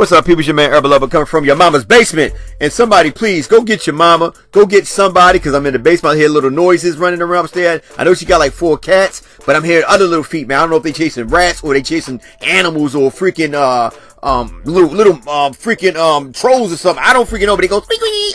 What's up, people? It's your man, Herbal Lover, coming from your mama's basement. And somebody, please, go get your mama. Go get somebody, because I'm in the basement. I hear little noises running around upstairs. I know she got like 4 cats, but I'm hearing other little feet, man. I don't know if they chasing rats or they chasing animals or freaking, freaking trolls or something. I don't freaking know, but it goes,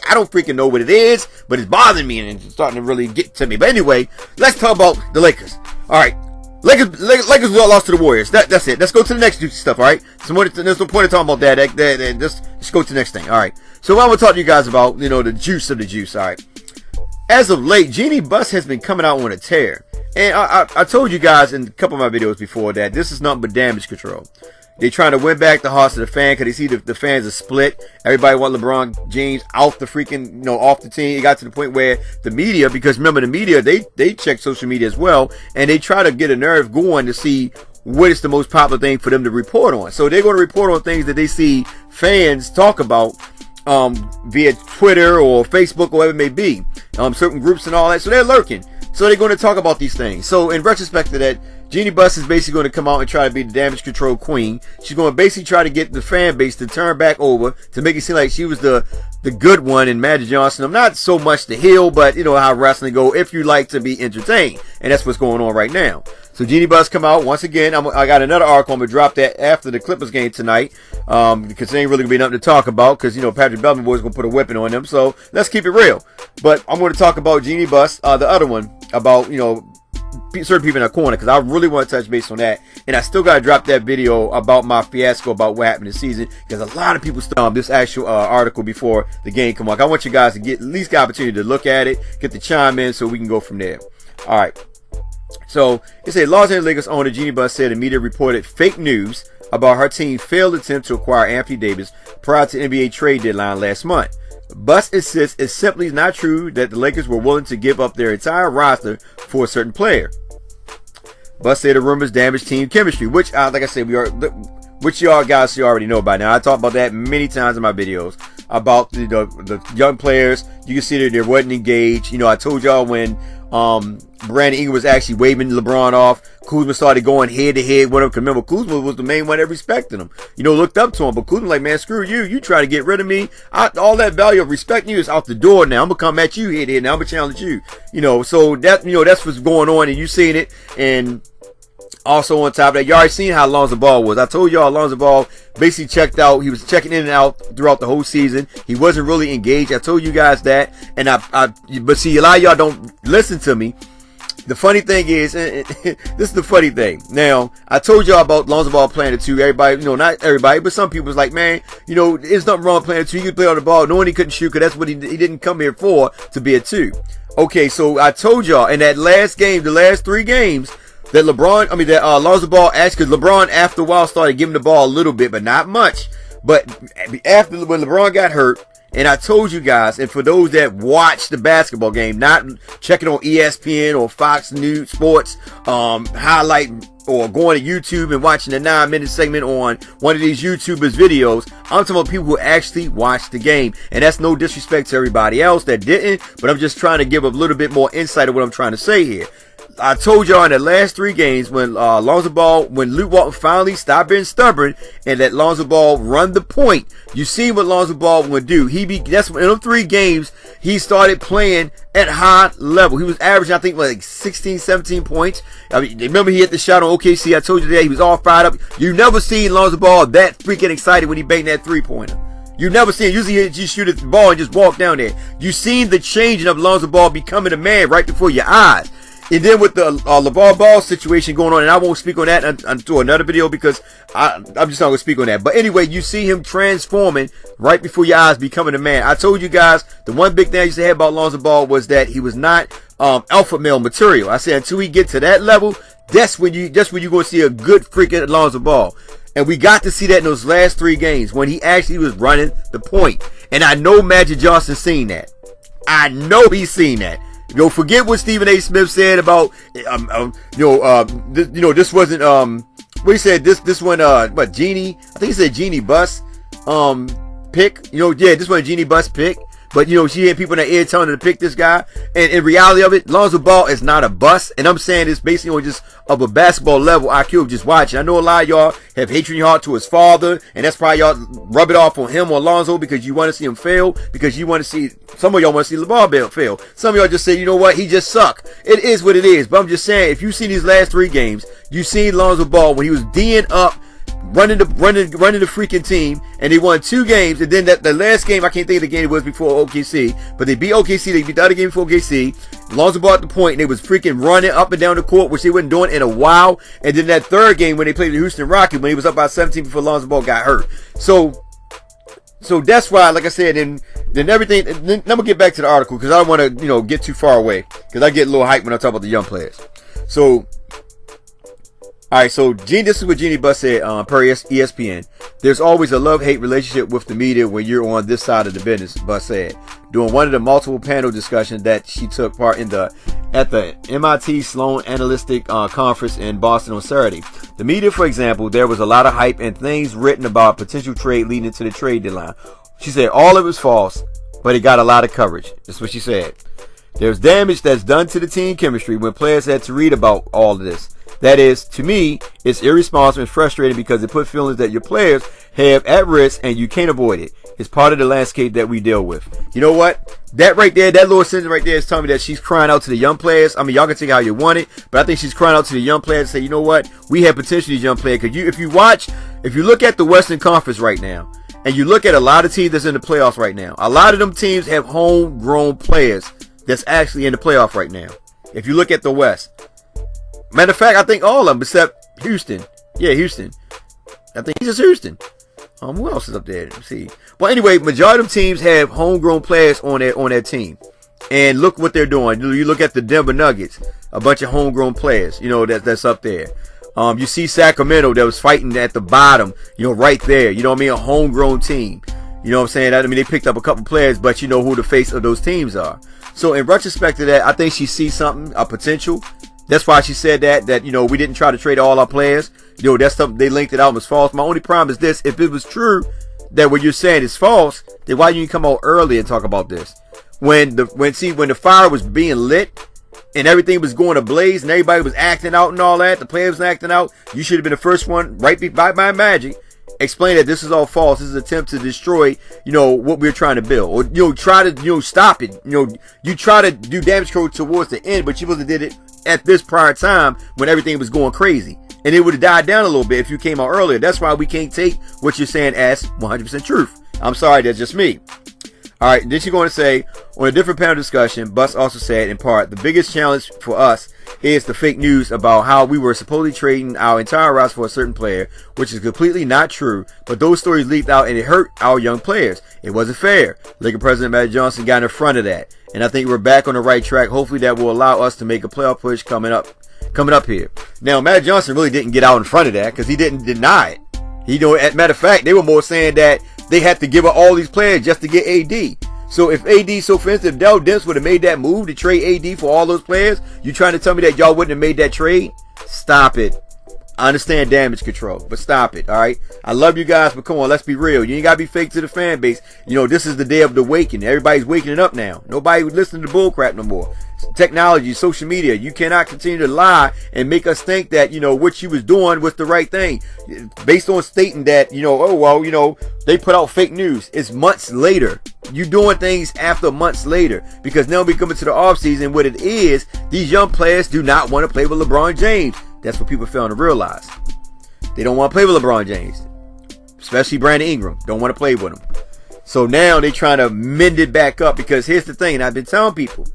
I don't freaking know what it is, but it's bothering me and it's starting to really get to me. But anyway, let's talk about the Lakers. All right. Lakers lost to the Warriors. That's it. Let's go to the next juicy stuff, all right? There's no point in talking about that. Let's go to the next thing, all right? So what I'm going to talk to you guys about, the juice of the juice, all right? As of late, Jeanie Buss has been coming out on a tear. And I told you guys in a couple of my videos before that this is nothing but damage control. They're trying to win back the hearts of the fan because they see the fans are split. Everybody want LeBron James out the freaking, off the team. It got to the point where the media, because remember the media, they check social media as well, and they try to get a nerve going to see what is the most popular thing for them to report on. So they're going to report on things that they see fans talk about via Twitter or Facebook or whatever it may be, certain groups and all that. So they're lurking. So they're going to talk about these things. So in retrospect to that, Jeanie Buss is basically going to come out and try to be the damage control queen. She's going to basically try to get the fan base to turn back over to make it seem like she was the good one in Magic Johnson. I'm not so much the heel, but you know how wrestling go if you like to be entertained. And that's what's going on right now. So Jeanie Buss come out once again. I got another article. I'm going to drop that after the Clippers game tonight because there ain't really going to be nothing to talk about because, Patrick Beverley boys going to put a whipping on them. So let's keep it real. But I'm going to talk about Jeanie Buss, the other one, about, certain people in the corner, because I really want to touch base on that. And I still got to drop that video about my fiasco about what happened this season, because a lot of people still this actual article before the game come on. I want you guys to get at least the opportunity to look at it, get the chime in, so we can go from there. All right. So it said Los Angeles Lakers owner Jeanie Buss said the media reported fake news about her team's failed attempt to acquire Anthony Davis prior to the NBA trade deadline last month. Buss insists it's simply not true that the Lakers were willing to give up their entire roster for a certain player. Buss said the rumors damaged team chemistry, which, like I said, which y'all guys already know by now. I talked about that many times in my videos about the young players. You can see that they wasn't engaged. I told y'all when Brandon Ingram was actually waving LeBron off, Kuzma started going head to head with him. Cause remember, Kuzma was the main one that respected him. Looked up to him. But Kuzma like, man, screw you. You try to get rid of me. All that value of respecting you is out the door now. I'm gonna come at you head to head. Now I'm gonna challenge you. So that that's what's going on, and you seen it. And also on top of that, you already seen how Lonzo Ball was. I told y'all Lonzo Ball basically checked out. He was checking in and out throughout the whole season. He wasn't really engaged. I told you guys that. And but see, a lot of y'all don't listen to me. The funny thing is, this is the funny thing. Now, I told y'all about Lonzo Ball playing the 2. Everybody, not everybody, but some people was like, man, there's nothing wrong with playing the 2. You can play on the ball, knowing he couldn't shoot, because that's what he didn't come here for, to be a 2. Okay, so I told y'all in that last game, the last 3 games, that Lonzo Ball actually, because LeBron after a while started giving the ball a little bit, but not much. But after when LeBron got hurt, and I told you guys, and for those that watch the basketball game, not checking on ESPN or Fox News Sports highlight, or going to YouTube and watching the 9-minute segment on one of these YouTubers' videos, I'm talking about people who actually watch the game. And that's no disrespect to everybody else that didn't, but I'm just trying to give a little bit more insight of what I'm trying to say here. I told y'all in the last 3 games when when Luke Walton finally stopped being stubborn and let Lonzo Ball run the point, you see what Lonzo Ball would do. That's when in those 3 games he started playing at high level. He was averaging, I think, like 16, 17 points. Remember he hit the shot on OKC. I told you that he was all fired up. You never seen Lonzo Ball that freaking excited when he banged that 3-pointer. You never seen. Usually he shoot the ball and just walk down there. You seen the changing of Lonzo Ball becoming a man right before your eyes. And then with the LeVar Ball situation going on, and I won't speak on that until another video because I'm just not going to speak on that. But anyway, you see him transforming right before your eyes, becoming a man. I told you guys, the one big thing I used to have about Lonzo Ball was that he was not alpha male material. I said until he get to that level, that's when you're going to see a good freaking Lonzo Ball. And we got to see that in those last 3 games when he actually was running the point. And I know Magic Johnson seen that. I know he's seen that. Forget what Stephen A. Smith said about, this wasn't, what he said, this one, Jeanie, I think he said Jeanie Buss, pick, this one Jeanie Buss pick. But, she had people in her ear telling her to pick this guy. And in reality of it, Lonzo Ball is not a bust. And I'm saying this basically on just of a basketball level IQ of just watching. I know a lot of y'all have hatred in your heart to his father. And that's probably y'all rub it off on him or Lonzo because you want to see him fail. Because you want to see, some of y'all want to see LeVar Bell fail. Some of y'all just say, you know what, he just suck. It is what it is. But I'm just saying, if you see these last 3 games, you seen Lonzo Ball when he was D'ing up, running the freaking team, and they won 2 games. And then the last game, I can't think of the game it was before OKC, but they beat OKC. They beat the other game before OKC. Lonzo Ball at the point, and they was freaking running up and down the court, which they wasn't doing in a while. And then that 3rd game when they played the Houston Rockets, when he was up by 17 before Lonzo Ball got hurt. So that's why, like I said, and then everything. And then I'm gonna get back to the article because I don't want to, get too far away because I get a little hyped when I talk about the young players. So. All right, so this is what Jeanie Buss said per ESPN. There's always a love-hate relationship with the media when you're on this side of the business, Buss said, during one of the multiple panel discussions that she took part in at the MIT Sloan Analytic Conference in Boston on Saturday. The media, for example, there was a lot of hype and things written about potential trade leading to the trade deadline. She said all of it was false, but it got a lot of coverage. That's what she said. There's damage that's done to the team chemistry when players had to read about all of this. That is, to me, it's irresponsible and frustrating because it puts feelings that your players have at risk and you can't avoid it. It's part of the landscape that we deal with. You know what? That right there, that little sentence right there is telling me that she's crying out to the young players. I mean, y'all can take it how you want it, but I think she's crying out to the young players and say, you know what? We have potential these young players. Because if you look at the Western Conference right now, and you look at a lot of teams that's in the playoffs right now, a lot of them teams have homegrown players that's actually in the playoff right now. If you look at the West. Matter of fact, I think all of them except Houston. Yeah, Houston. I think he's just Houston. Who else is up there? Let's see. Well, anyway, majority of teams have homegrown players on their team. And look what they're doing. You look at the Denver Nuggets, a bunch of homegrown players, that's up there. You see Sacramento that was fighting at the bottom, right there. You know what I mean? A homegrown team. You know what I'm saying? I mean, they picked up a couple players, but you know who the face of those teams are. So in retrospect to that, I think she sees something, a potential. That's why she said that we didn't try to trade all our players. That's something they linked it out and was false. My only problem is this: if it was true that what you're saying is false, then why didn't you come out early and talk about this? When the fire was being lit and everything was going ablaze and everybody was acting out and all that, the players was acting out, you should have been the first one right by my magic. Explain that this is all false. This is an attempt to destroy, what we're trying to build, or try to, stop it. You try to do damage control towards the end, but you supposed to did it at this prior time when everything was going crazy, and it would have died down a little bit if you came out earlier. That's why we can't take what you're saying as 100% truth. I'm sorry, that's just me. All right, then she's going to say, on a different panel discussion, Buss also said, in part, the biggest challenge for us is the fake news about how we were supposedly trading our entire roster for a certain player, which is completely not true, but those stories leaked out and it hurt our young players. It wasn't fair. Lakers President Magic Johnson got in front of that, and I think we're back on the right track. Hopefully that will allow us to make a playoff push coming up here. Now, Magic Johnson really didn't get out in front of that because he didn't deny it. As a matter of fact, they were more saying that they had to give up all these players just to get AD. So if for instance, if Dell Demps would have made that move to trade AD for all those players, you trying to tell me that y'all wouldn't have made that trade? Stop it. I understand damage control, but stop it, all right? I love you guys, but come on, let's be real. You ain't got to be fake to the fan base. This is the day of the awakening. Everybody's waking up now. Nobody would listen to bullcrap no more. Technology, social media, you cannot continue to lie and make us think that, what you was doing was the right thing. Based on stating that, they put out fake news. It's months later. You doing things after months later. Because now we coming to the offseason. What it is, these young players do not want to play with LeBron James. That's what people fail to realize. They don't want to play with LeBron James. Especially Brandon Ingram. Don't want to play with him. So now they trying to mend it back up. Because here's the thing, and I've been telling people,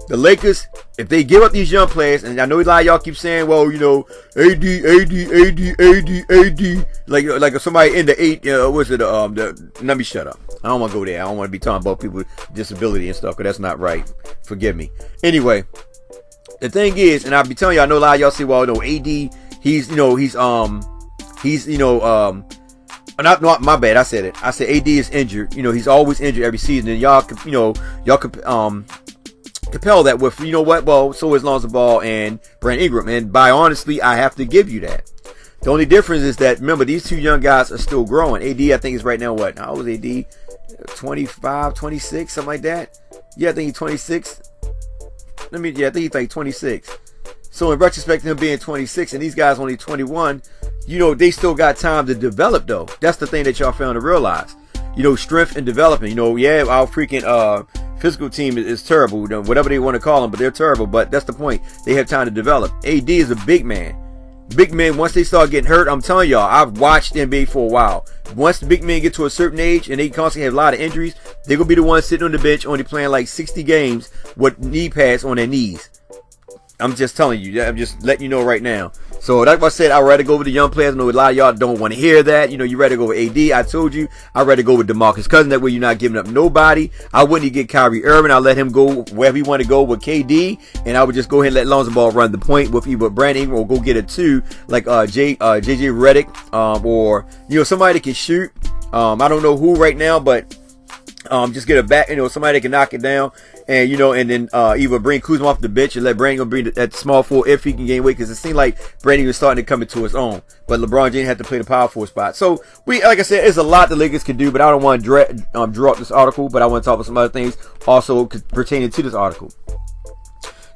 the Lakers, if they give up these young players, and I know a lot of y'all keep saying, well, AD, like somebody in the 8, let me shut up. I don't want to go there. I don't want to be talking about people with disability and stuff, because that's not right. Forgive me. Anyway, the thing is, and I'll be telling y'all, I know a lot of y'all say, well, no, AD, not my bad. I said it. I said AD is injured. He's always injured every season, and y'all could, compel that with, well, so is Lonzo Ball and Brandon Ingram. And by honestly, I have to give you that. The only difference is that, remember, these two young guys are still growing. AD, I think, is right now, what? How old is AD? 25, 26, something like that. Yeah, I think he's 26. I think he's like 26. So in retrospect, him being 26 and these guys only 21, they still got time to develop though. That's the thing that y'all fail to realize. Strength and development. Our freaking physical team is terrible. Whatever they want to call them, but they're terrible. But that's the point. They have time to develop. AD is a big man. Big men, once they start getting hurt, I'm telling y'all, I've watched NBA for a while. Once the big men get to a certain age and they constantly have a lot of injuries, they're going to be the ones sitting on the bench only playing like 60 games with knee pads on their knees. I'm just telling you. I'm just letting you know right now. So like I said, I'd rather go with the young players. I know a lot of y'all don't want to hear that. You rather go with AD. I told you. I'd rather go with DeMarcus Cousins. That way you're not giving up nobody. I wouldn't get Kyrie Irving. I'll let him go wherever he want to go with KD. And I would just go ahead and let Lonzo Ball run the point with either Brandon Ingram or go get a 2 like JJ Redick or somebody that can shoot. I don't know who right now, but just get a back, somebody that can knock it down. And, and then either bring Kuzma off the bench and let Brandon bring that small forward if he can gain weight, because it seemed like Brandon was starting to come into his own. But LeBron James had to play the power forward spot. So, like I said, there's a lot the Lakers can do, but I don't want to draw up this article, but I want to talk about some other things also pertaining to this article.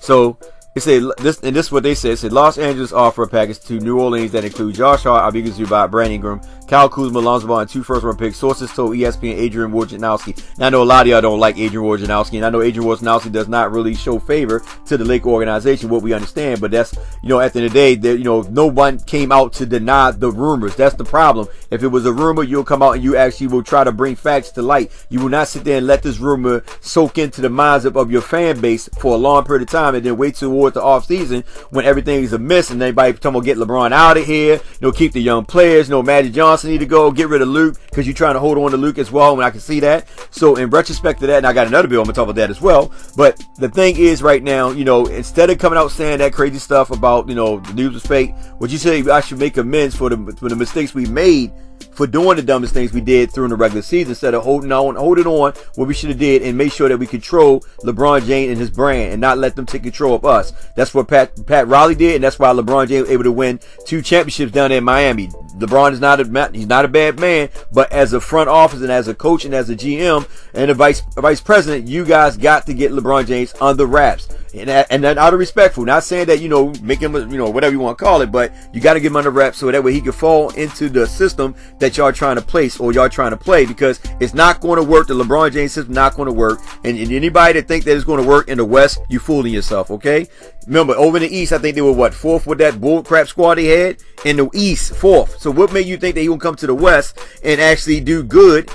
So, it said this, and this is what they said. It said Los Angeles offer a package to New Orleans that includes Josh Hart, Abigui Zubac, Brandon Ingram, Kyle Kuzma, Lonzo Ball, and 2 first-round picks. Sources told ESPN Adrian Wojnarowski. Now, I know a lot of y'all don't like Adrian Wojnarowski, and I know Adrian Wojnarowski does not really show favor to the Laker organization, what we understand. But that's, at the end of the day, no one came out to deny the rumors. That's the problem. If it was a rumor, you'll come out and you actually will try to bring facts to light. You will not sit there and let this rumor soak into the minds of your fan base for a long period of time and then wait towards the offseason when everything is amiss and everybody talking about get LeBron out of here, keep the young players, Magic Johnson need to go, get rid of Luke because you're trying to hold on to Luke as well, and I can see that. So in retrospect to that, and I got another bill, I'm going to talk about that as well, but the thing is right now, instead of coming out saying that crazy stuff about, the news was fake, what you say, I should make amends for the mistakes we made for doing the dumbest things we did during the regular season, instead of holding on what we should have did and make sure that we control LeBron James and his brand and not let them take control of us. That's what Pat Riley did, and that's why LeBron James was able to win 2 championships down there in Miami. LeBron is not a bad man, but as a front office and as a coach and as a GM and a vice president, you guys got to get LeBron James under wraps. And that out of respectful, not saying that, make him, whatever you want to call it, but you got to give him under wraps so that way he can fall into the system that y'all trying to place or y'all trying to play, because it's not going to work. The LeBron James system not going to work. And anybody that think that it's going to work in the West, you fooling yourself, okay? Remember, over in the East, I think they were 4th with that bull crap squad they had? In the East, 4th. So what made you think that he would come to the West and actually do good,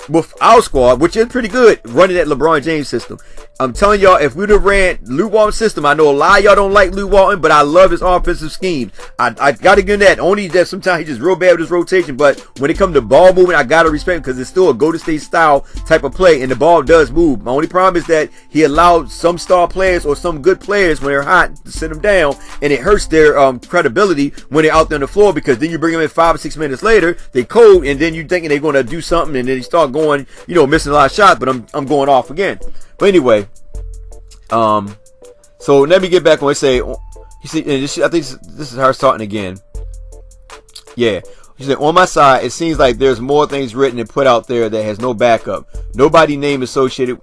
with our squad, which is pretty good, running that LeBron James system? I'm telling y'all, if we'd have ran Lou Walton's system, I know a lot of y'all don't like Lou Walton, but I love his offensive schemes. I gotta give him that. Only that sometimes he's just real bad with his rotation, but when it comes to ball movement, I gotta respect him because it's still a Golden State style type of play, and the ball does move. My only problem is that he allowed some star players or some good players when they're hot to sit them down, and it hurts their credibility when they're out there on the floor, because then you bring them in 5 or 6 minutes later, they cold, and then you thinking they're going to do something, and then they start going, missing a lot of shots, but I'm going off again. But anyway, so let me get back on. Say, you see, and I think this is her starting again. Yeah. She said, on my side, it seems like there's more things written and put out there that has no backup. Nobody name associated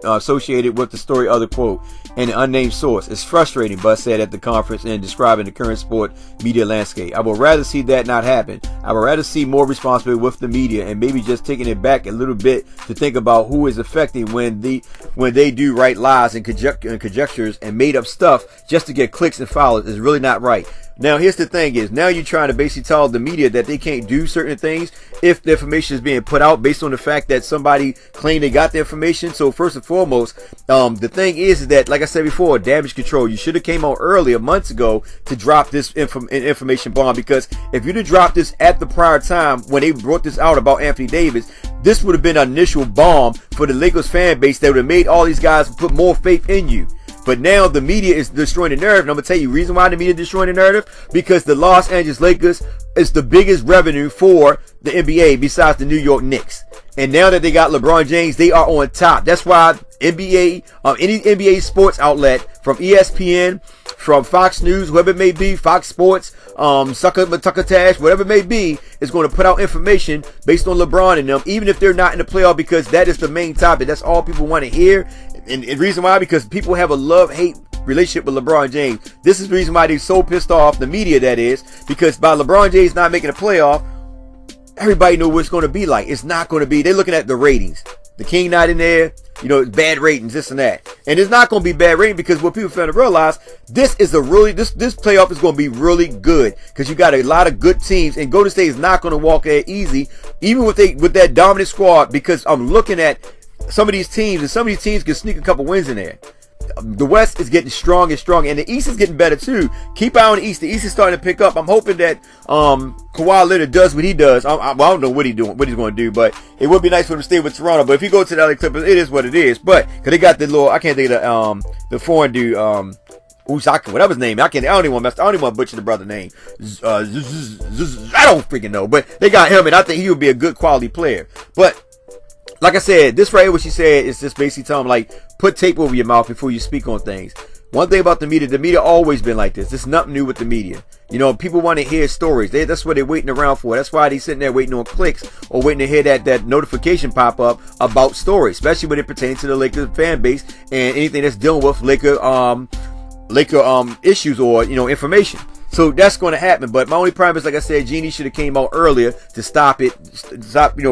with the story, other quote, and an unnamed source. It's frustrating, Buss said at the conference in describing the current sport media landscape. I would rather see that not happen. I would rather see more responsibility with the media and maybe just taking it back a little bit to think about who is affecting when they do write lies and conjectures and made up stuff just to get clicks and followers is really not right. Now, here's the thing is, now you're trying to basically tell the media that they can't do certain things if the information is being put out based on the fact that somebody claimed they got the information. So first and foremost, the thing is that, like I said before, damage control. You should have came out earlier, months ago, to drop this information bomb, because if you'd have dropped this at the prior time when they brought this out about Anthony Davis, this would have been an initial bomb for the Lakers fan base that would have made all these guys put more faith in you. But now the media is destroying the narrative. And I'm going to tell you the reason why the media is destroying the narrative. Because the Los Angeles Lakers is the biggest revenue for the NBA besides the New York Knicks. And now that they got LeBron James, they are on top. That's why NBA, any NBA sports outlet, from ESPN, from Fox News, whoever it may be, Fox Sports, Succotash, whatever it may be, is going to put out information based on LeBron and them, even if they're not in the playoff, because that is the main topic. That's all people want to hear. And the reason why, because people have a love-hate relationship with LeBron James. This is the reason why they're so pissed off, the media that is, because by LeBron James not making a playoff, everybody knows what it's going to be like. It's not going to be, they're looking at the ratings. The King not in there, it's bad ratings, this and that. And it's not going to be bad rating, because what people fail to realize, this playoff is going to be really good, because you got a lot of good teams, and Golden State is not going to walk there easy, even with that dominant squad, because I'm looking at some of these teams, and some of these teams can sneak a couple wins in there. The West is getting strong and strong, and the East is getting better too. Keep eye on the East. The East is starting to pick up. I'm hoping that Kawhi Leonard does what he does. I don't know what he's going to do, but it would be nice for him to stay with Toronto. But if you go to the LA Clippers, it is what it is. But because they got the little, I can't think of the foreign dude, Usaka, whatever his name. I don't even want to butcher the brother name. I don't freaking know, but they got him, and I think he would be a good quality player. But like I said, this right here, what she said, is just basically telling them, like, put tape over your mouth before you speak on things. One thing about the media always been like this. There's nothing new with the media. People want to hear stories. That's what they're waiting around for. That's why they're sitting there waiting on clicks or waiting to hear that notification pop up about stories, especially when it pertains to the Lakers fan base and anything that's dealing with Laker issues or, information. So that's going to happen. But my only problem is, like I said, Jeanie should have came out earlier to stop it,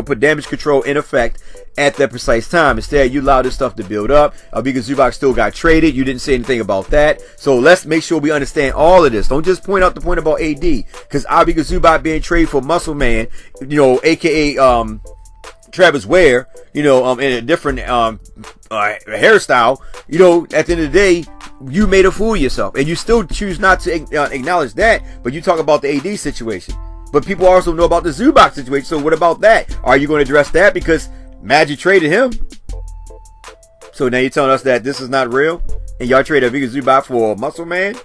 put damage control in effect at that precise time. Instead, you allowed this stuff to build up. Ivica Zubac still got traded. You didn't say anything about that. So let's make sure we understand all of this. Don't just point out the point about AD, because Ivica Zubac being traded for Muscle Man, aka Travis Ware, in a different hairstyle. At the end of the day, you made a fool of yourself, and you still choose not to acknowledge that. But you talk about the AD situation. But people also know about the Zubac situation. So what about that? Are you going to address that? Because Magic traded him. So now you're telling us that this is not real, and y'all traded Ivica Zubac for Muscle Man?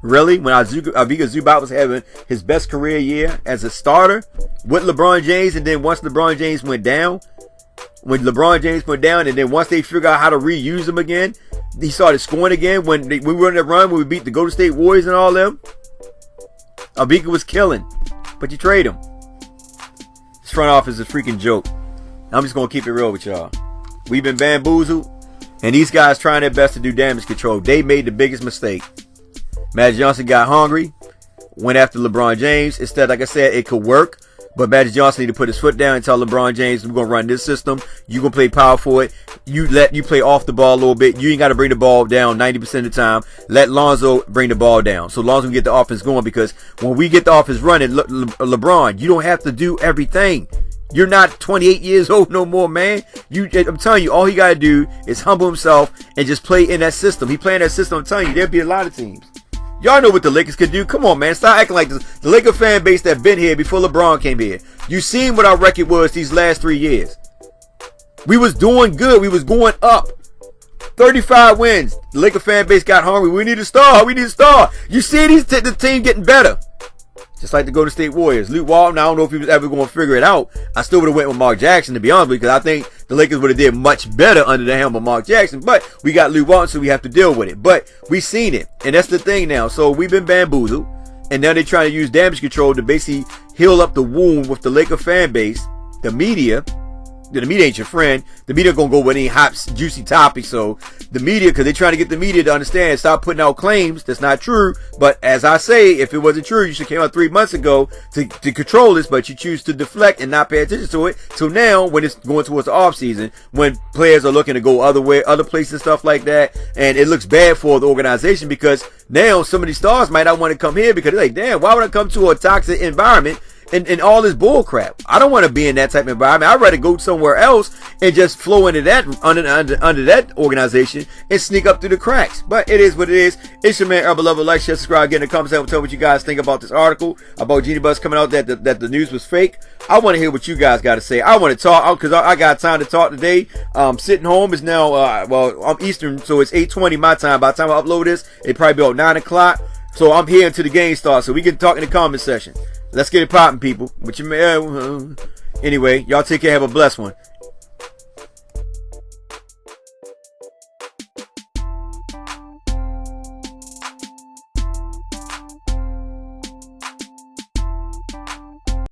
Really? When Ivica Zubac was having his best career year as a starter with LeBron James, and then once LeBron James went down, and then once they figured out how to reuse him again, he started scoring again. When we were in the run, when we beat the Golden State Warriors and all them, Ivica was killing, but you trade him. This front office is a freaking joke. I'm just going to keep it real with y'all. We've been bamboozled, and these guys trying their best to do damage control. They made the biggest mistake. Magic Johnson got hungry, went after LeBron James. Instead, like I said, it could work, but Magic Johnson need to put his foot down and tell LeBron James, we're going to run this system. You're going to play power forward. You play off the ball a little bit. You ain't got to bring the ball down 90% of the time. Let Lonzo bring the ball down. So Lonzo can get the offense going, because when we get the offense running, LeBron, you don't have to do everything. You're not 28 years old no more, man. I'm telling you, all he got to do is humble himself and just play in that system. He playing that system. I'm telling you, there'll be a lot of teams. Y'all know what the Lakers could do. Come on, man. Stop acting like this. The Laker fan base that been here before LeBron came here. You seen what our record was these last 3 years. We was doing good. We was going up. 35 wins. The Laker fan base got hungry. We need a star. You see the team getting better. Just like the Golden State Warriors. Luke Walton, I don't know if he was ever going to figure it out. I still would have went with Mark Jackson, to be honest with you, because I think the Lakers would have did much better under the helm of Mark Jackson. But we got Luke Walton, so we have to deal with it. But we seen it, and that's the thing now. So we've been bamboozled, and now they're trying to use damage control to basically heal up the wound with the Laker fan base, the media. The media ain't your friend. The media gonna go with any hot, juicy topic. So the media, because they're trying to get the media to understand, stop putting out claims that's not true. But as I say, if it wasn't true, you should came out 3 months ago to control this. But you choose to deflect and not pay attention to it. So now, when it's going towards the off season, when players are looking to go other places, stuff like that, and it looks bad for the organization, because now some of these stars might not want to come here, because they're like, damn, why would I come to a toxic environment? And all this bull crap. I don't want to be in that type of environment. I'd rather go somewhere else and just flow into that under that organization and sneak up through the cracks. But it is what it is. It's your man, Urban Lover. Like, share, subscribe, get in the comments down. Tell what you guys think about this article about Jeanie Buss coming out that the news was fake. I want to hear what you guys got to say. I want to talk because I got time to talk today. Sitting home is now I'm Eastern, so it's 8:20 my time. By the time I upload this, it probably be about 9 o'clock. So I'm here until the game starts, so we can talk in the comment section. Let's get it popping, people. But anyway, y'all take care. Have a blessed one.